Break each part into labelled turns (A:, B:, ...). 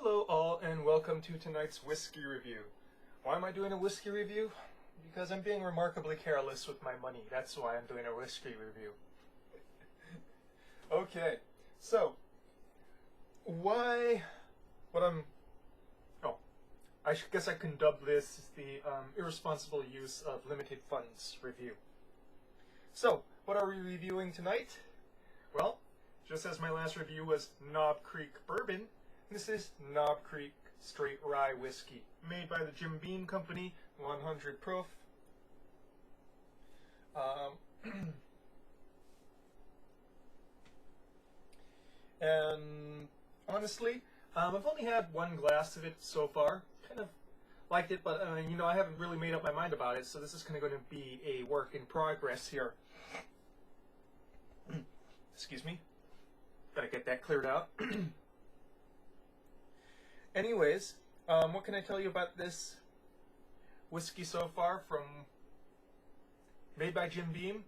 A: Hello all and welcome to tonight's whiskey review. Why am I doing a whiskey review? Because I'm being remarkably careless with my money. That's why I'm doing a whiskey review. Okay, so I guess I can dub this the irresponsible use of limited funds review. So, what are we reviewing tonight? Well, just as my last review was Knob Creek Bourbon, this is Knob Creek Straight Rye Whiskey, made by the Jim Beam Company, 100 proof. And honestly, I've only had one glass of it so far. Kind of liked it, but I haven't really made up my mind about it, so this is going to be a work in progress here. Excuse me. Gotta get that cleared out. Anyways, what can I tell you about this whiskey so far? Made by Jim Beam,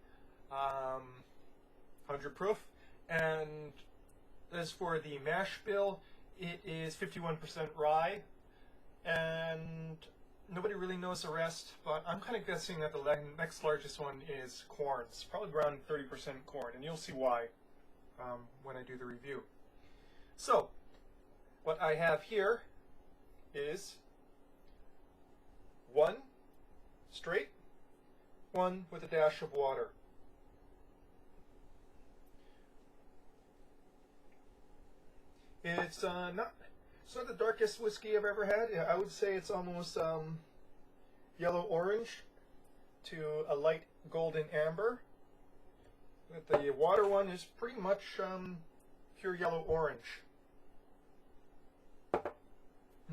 A: 100 proof, and as for the mash bill, it is 51% rye, and nobody really knows the rest, but I'm kind of guessing that the next largest one is corn. It's probably around 30% corn, and you'll see why when I do the review. So, what I have here is one straight, one with a dash of water. It's not the darkest whiskey I've ever had. I would say it's almost yellow orange to a light golden amber. But the water one is pretty much pure yellow orange.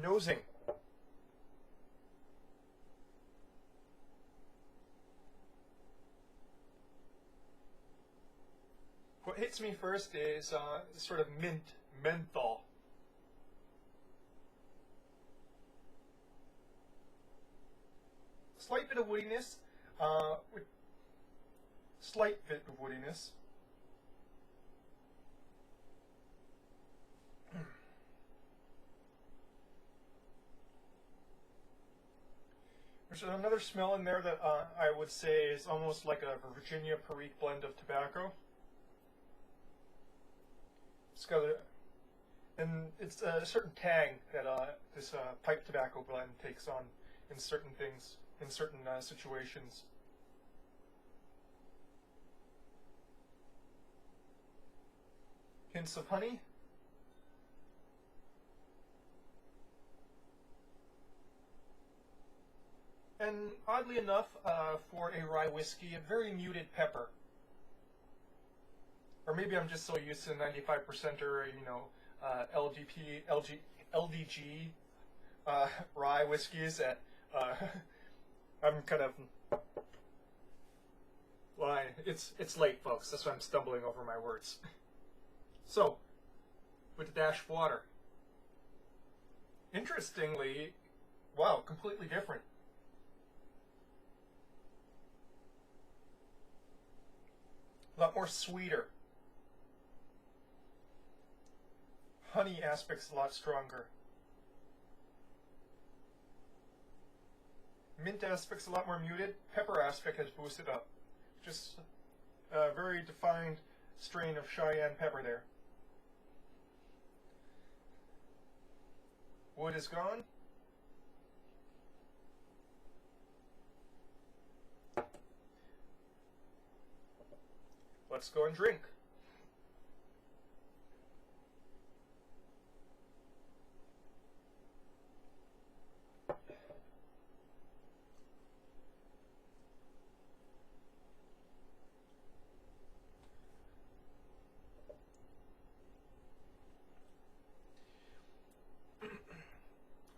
A: Nosing. What hits me first is sort of menthol. Slight bit of woodiness, There's another smell in there that I would say is almost like a Virginia Perique blend of tobacco. It's got it's a certain tang that this pipe tobacco blend takes on in certain things, in certain situations. Hints of honey. And oddly enough, for a rye whiskey, a very muted pepper. Or maybe I'm just so used to 95%er, LDG rye whiskeys that I'm kind of lying. It's late, folks. That's why I'm stumbling over my words. So, with a dash of water. Interestingly, wow, completely different. A lot more sweeter. Honey aspect's a lot stronger. Mint aspect's a lot more muted. Pepper aspect has boosted up. Just a very defined strain of Cheyenne pepper there. Wood is gone. Let's go and drink.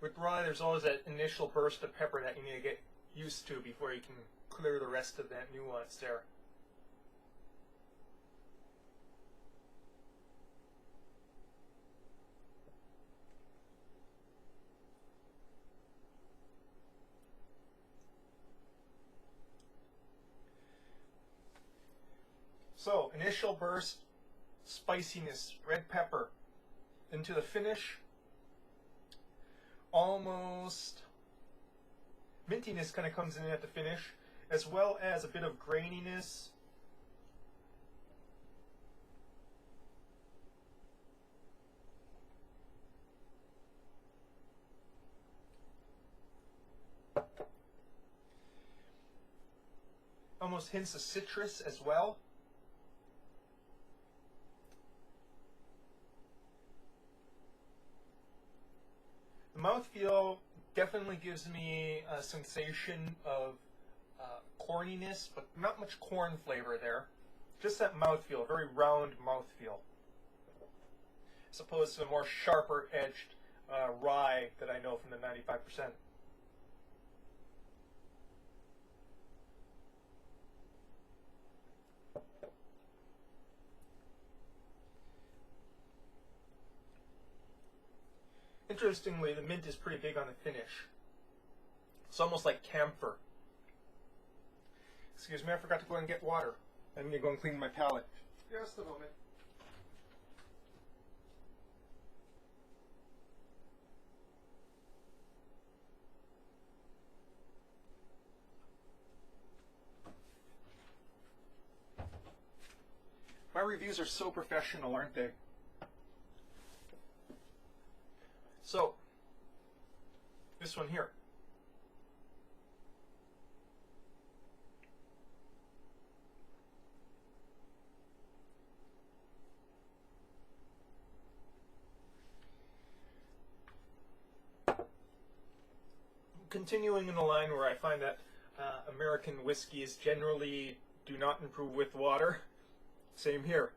A: With rye, there's always that initial burst of pepper that you need to get used to before you can clear the rest of that nuance there. So, initial burst, spiciness, red pepper, into the finish, almost mintiness kind of comes in at the finish, as well as a bit of graininess. Almost hints of citrus as well. The mouthfeel definitely gives me a sensation of corniness, but not much corn flavor there. Just that mouthfeel, very round mouthfeel, as opposed to the more sharper edged rye that I know from the 95%. Interestingly, the mint is pretty big on the finish. It's almost like camphor. Excuse me, I forgot to go and get water. I need to go and clean my palate. Just a moment. My reviews are so professional, aren't they? So, this one here. Continuing in the line where I find that American whiskeys generally do not improve with water, same here.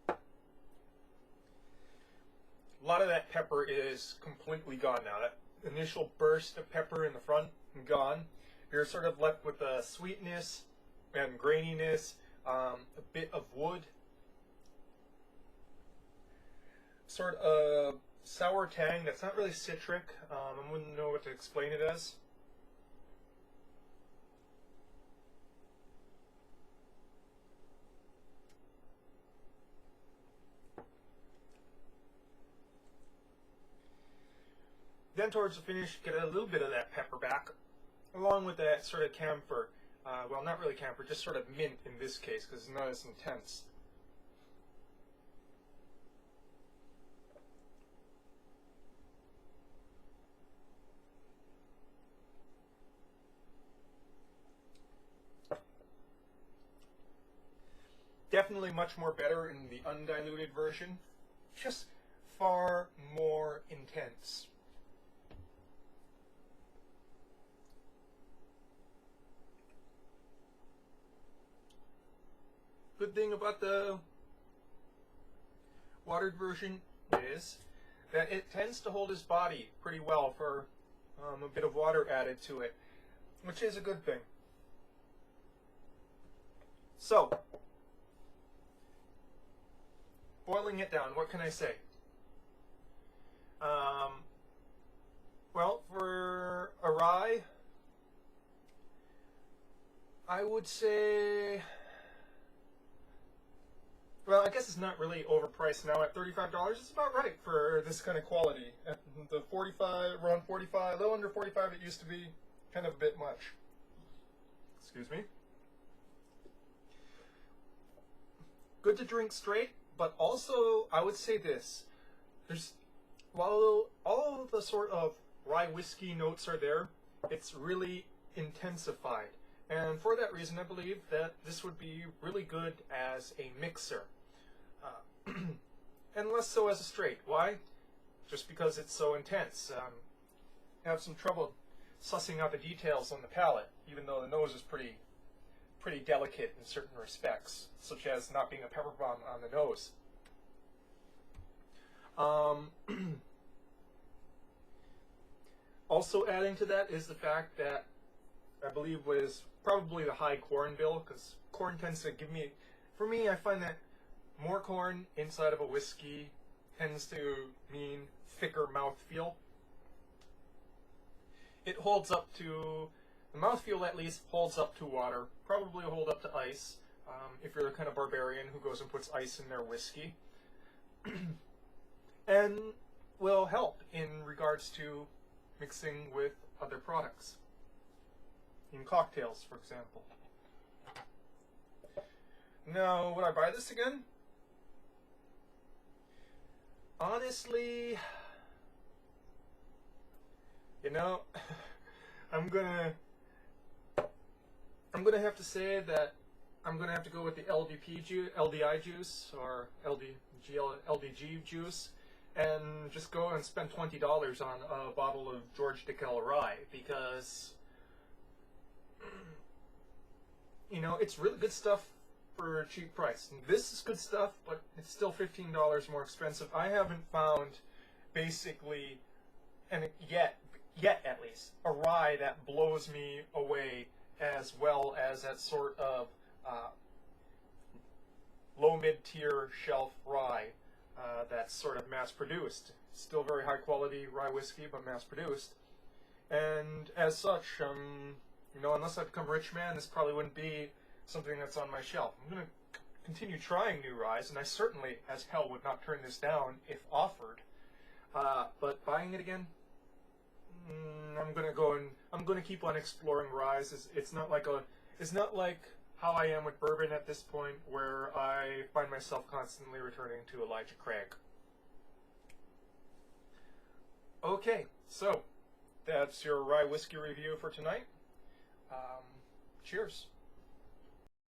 A: A lot of that pepper is completely gone now. That initial burst of pepper in the front, gone. You're sort of left with a sweetness and graininess, a bit of wood, sort of sour tang that's not really citric. I wouldn't know what to explain it as. Then towards the finish, get a little bit of that pepper back, along with that sort of camphor. Well, not really camphor, just sort of mint in this case, because it's not as intense. Definitely much more better in the undiluted version. Just far more intense. Good thing about the watered version is that it tends to hold its body pretty well for a bit of water added to it, which is a good thing. So, boiling it down, what can I say? Well, for a rye, I would say, well, I guess it's not really overpriced now at $35. It's about right for this kind of quality. At the 45, around 45, a little under 45 it used to be, kind of a bit much. Excuse me. Good to drink straight, but also I would say this. While all of the sort of rye whiskey notes are there, it's really intensified. And for that reason, I believe that this would be really good as a mixer. And less so as a straight. Why? Just because it's so intense. I have some trouble sussing out the details on the palate, even though the nose is pretty delicate in certain respects, such as not being a pepper bomb on the nose. Also adding to that is the fact that I believe was probably the high corn bill, because corn tends to give me, for me, I find that more corn inside of a whiskey tends to mean thicker mouthfeel. It holds up to, the mouthfeel at least holds up to water, probably hold up to ice. if you're the kind of barbarian who goes and puts ice in their whiskey. And will help in regards to mixing with other products. In cocktails, for example. Now, would I buy this again? Honestly, you know, I'm gonna have to say that I'm gonna have to go with the LDI juice or LDG juice, and just go and spend $20 on a bottle of George Dickel rye, because you know, it's really good stuff for a cheap price. And this is good stuff, but it's still $15 more expensive. I haven't found, basically, and yet at least, a rye that blows me away as well as that sort of low mid-tier shelf rye that's sort of mass-produced. Still very high-quality rye whiskey, but mass-produced. And as such, you know, unless I become a rich man, this probably wouldn't be something that's on my shelf. I'm going to continue trying new ryes, and I certainly, as hell, would not turn this down if offered. But buying it again, I'm going to keep on exploring ryes. It's not like how I am with bourbon at this point, where I find myself constantly returning to Elijah Craig. Okay, so that's your rye whiskey review for tonight. Cheers.